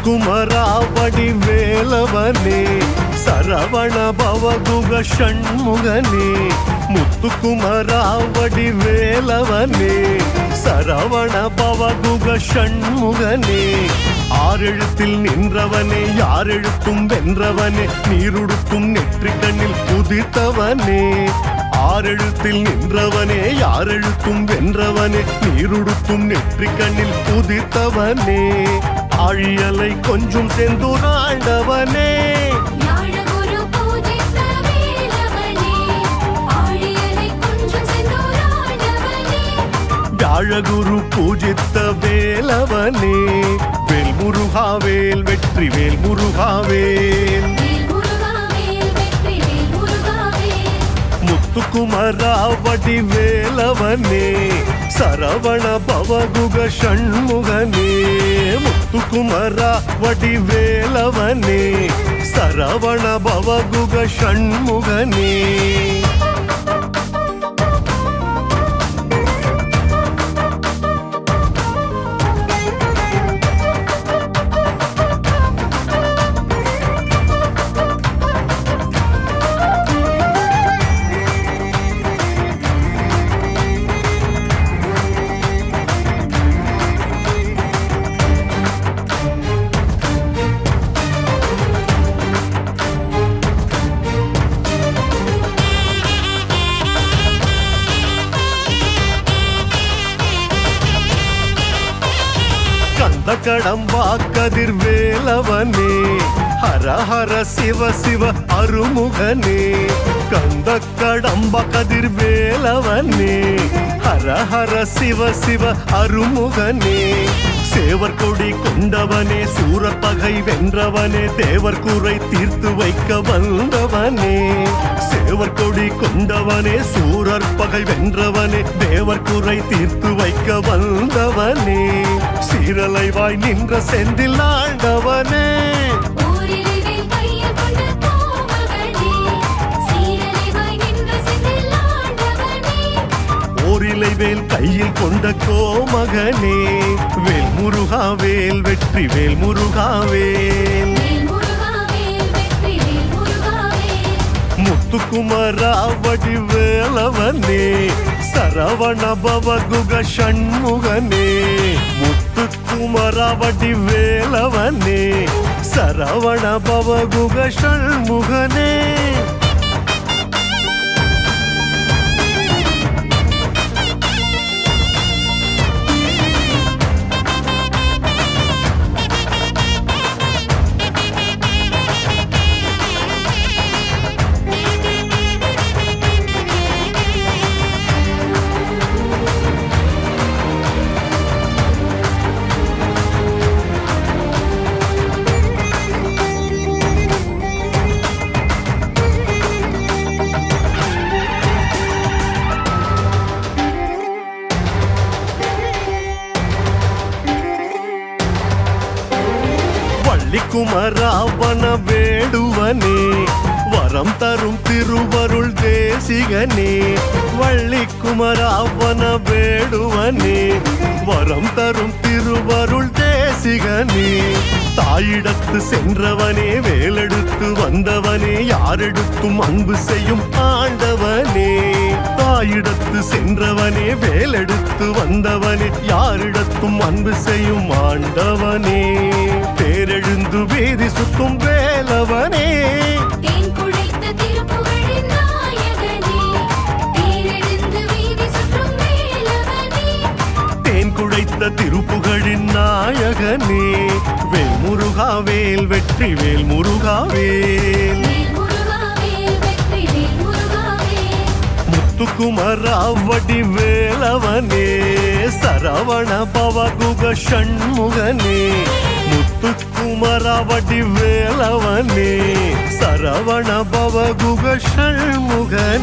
முத்துக்குமரா வடிவேலவனே சரவண பவகுக ஷண்முகனே முத்துக்குமரா வடிவேலவனே சரவண பவகுக ஷண்முகனே ஆறெழுத்தில் நின்றவனே யாரெழுத்தும் வென்றவனே நீருடுத்தும் நெற்றி கண்ணில் உதித்தவனே ஆறெழுத்தில் நின்றவனே யாரெழுத்தும் வென்றவனே நீருடுத்தும் நெற்றி கண்ணில் உதித்தவனே ஆழியலை கொஞ்சம் செந்துராண்டவனே வியாழகுரு பூஜித்த வேலவனே வேல் முருகாவேல் வெற்றி வேல் முருகாவேல் முத்துக்குமரா வடிவேலவனே சரவண பவகுக ஷண்முகனே முத்துக்குமரா வடிவேலவனே சரவண பவகுக ஷண்முகனே கடம்பா கதிர்வேலவனே ஹர ஹர சிவ சிவ அருமுகனே கந்த கடம்பா கதிர்வேலவனே ஹர ஹர சிவ சிவ அருமுகனே சேவர் கொடி கொண்டவனே சூரர் பகை வென்றவனே தேவர் குறை தீர்த்து வைக்க வந்தவனே சேவர் கொடி கொண்டவனே சூரர் பகை வென்றவனே தேவர் குறை தீர்த்து வைக்க வந்தவனே சீரலைவாய் நின்ற செந்தில் ஆண்டவனே ஓரிலை வேல் கையில் கொண்ட கோமகனே வேல் முருகாவேல் வெற்றி வேல் முருகாவேல் முத்துக்குமரா வடிவேலவனே சரவண பவகுக ஷண்முகனே முத்துக்குமரா வடிவேலவனே சரவண பவகுக ஷண்முகனே குமராவன வேடுவனே வரம் தரும் திருவருள் தேசிகனே வள்ளி குமராவன வேடுவனே வரம் தரும் திருவருள் தேசிகனே தாயிடத்து சென்றவனே வேலெடுத்து வந்தவனே யாரெடுத்தும் அன்பு செய்யும் ஆண்டவனே தாயிடத்து சென்றவனே வேலெடுத்து வந்தவனே யாரிடத்தும் அன்பு செய்யும் ஆண்டவனே தேரெழுந்து வீதி சுத்தும் வேலவனே தேன் குழைத்த திருப்புகழின் நாயகனே வேல் முருகாவேல் வெற்றி வேல் முருகாவேல் முத்துக்குமரா வடிவேலவனே சரவண பவகுக ஷண்முகனே முத்துக்குமரா வடிவேலவனே சரவண பவகுக ஷண்முகனே